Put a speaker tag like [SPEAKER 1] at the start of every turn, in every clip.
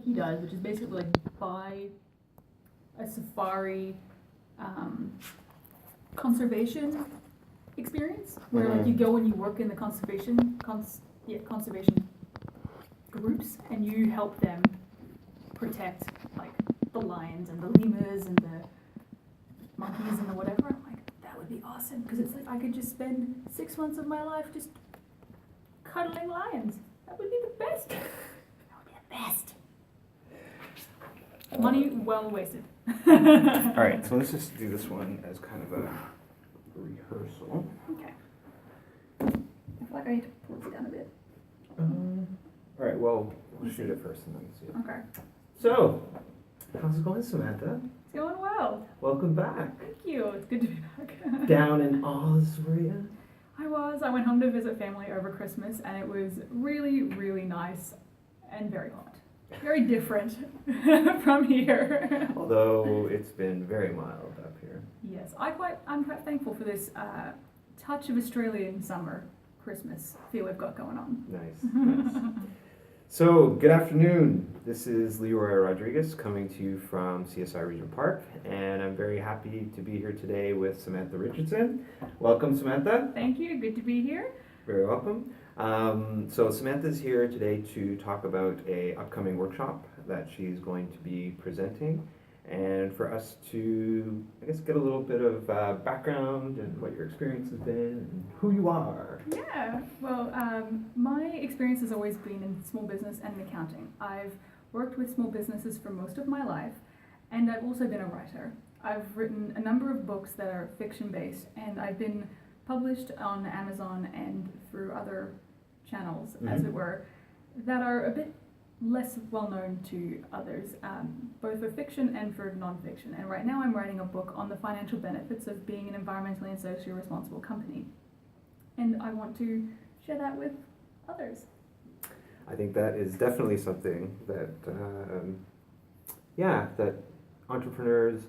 [SPEAKER 1] he does, which is basically like buy a safari conservation experience where like you go and you work in the conservation groups and you help them protect like the lions and the lemurs and the monkeys and the whatever. I'm like, that would be awesome because it's like I could just spend 6 months of my life just cuddling lions. That would be the best. That would be the best. Money well wasted.
[SPEAKER 2] Alright, so let's just do this one as kind of a rehearsal.
[SPEAKER 1] Okay. I feel like I need to pull it down a bit.
[SPEAKER 2] Alright, well, we'll shoot it first and then see it.
[SPEAKER 1] Okay.
[SPEAKER 2] So, how's it going, Samantha?
[SPEAKER 1] It's going well.
[SPEAKER 2] Welcome back.
[SPEAKER 1] Thank you. It's good to be back.
[SPEAKER 2] Down in Oz, were you?
[SPEAKER 1] I went home to visit family over Christmas and it was really, really nice and very hot. Very different from here.
[SPEAKER 2] Although it's been very mild up here.
[SPEAKER 1] Yes, I'm quite thankful for this touch of Australian summer Christmas feel we've got going on.
[SPEAKER 2] Nice. So, good afternoon. This is Leroy Rodriguez coming to you from CSI Regent Park, and I'm very happy to be here today with Samantha Richardson. Welcome, Samantha.
[SPEAKER 1] Thank you. Good to be here.
[SPEAKER 2] Very welcome. So Samantha's here today to talk about a upcoming workshop that she's going to be presenting, and for us to, I guess, get a little bit of background and what your experience has been and who you are.
[SPEAKER 1] Yeah, well, my experience has always been in small business and in accounting. I've worked with small businesses for most of my life, and I've also been a writer. I've written a number of books that are fiction-based, and I've been published on Amazon and through other channels, as it were, that are a bit less well known to others, both for fiction and for non-fiction. And right now I'm writing a book on the financial benefits of being an environmentally and socially responsible company. And I want to share that with others.
[SPEAKER 2] I think that is definitely something that, that entrepreneurs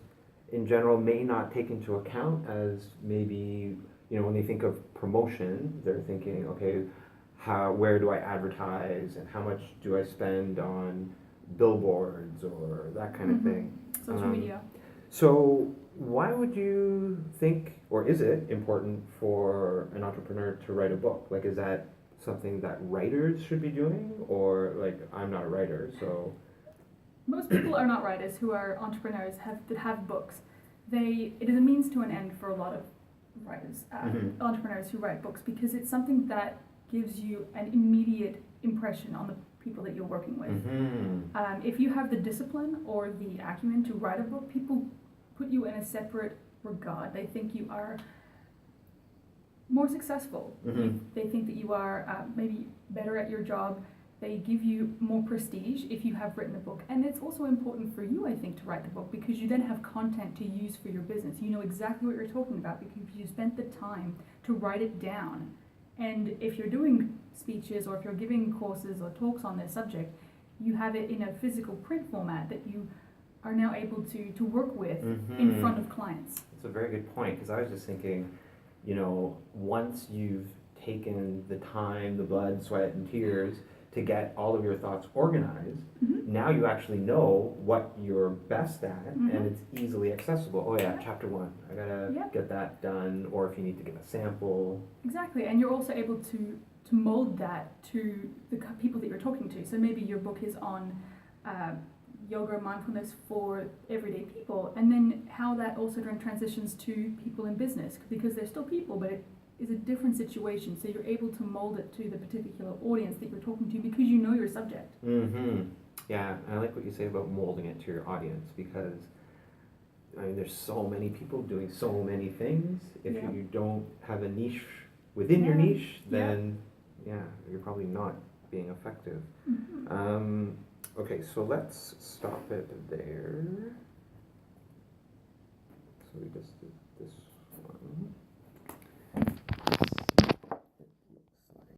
[SPEAKER 2] in general may not take into account as maybe, when they think of promotion, they're thinking, okay, where do I advertise and how much do I spend on billboards or that kind of thing.
[SPEAKER 1] Social media.
[SPEAKER 2] So why would you think, or is it important for an entrepreneur to write a book? Like, is that something that writers should be doing? Or like, I'm not a writer, so.
[SPEAKER 1] Most people are not writers who are entrepreneurs that have books. It is a means to an end for a lot of writers, entrepreneurs who write books, because it's something that gives you an immediate impression on the people that you're working with. If you have the discipline or the acumen to write a book, people put you in a separate regard. They think you are more successful. They think that you are maybe better at your job. They give you more prestige if you have written a book. And it's also important for you, I think, to write the book because you then have content to use for your business. You know exactly what you're talking about because you spent the time to write it down. And if you're doing speeches or if you're giving courses or talks on this subject, you have it in a physical print format that you are now able to work with in front of clients.
[SPEAKER 2] That's a very good point, because I was just thinking, once you've taken the time, the blood, sweat, and tears to get all of your thoughts organized, now you actually know what you're best at, and it's easily accessible. Oh yeah, chapter 1, I gotta get that done, or if you need to give a sample.
[SPEAKER 1] Exactly, and you're also able to mold that to the people that you're talking to. So maybe your book is on yoga, mindfulness for everyday people, and then how that also then transitions to people in business, because they're still people, but it is a different situation, so you're able to mold it to the particular audience that you're talking to because you know your subject.
[SPEAKER 2] Yeah, I like what you say about molding it to your audience, because there's so many people doing so many things. If you don't have a niche within your niche, then you're probably not being effective. Okay, so let's stop it there. So we just did this one.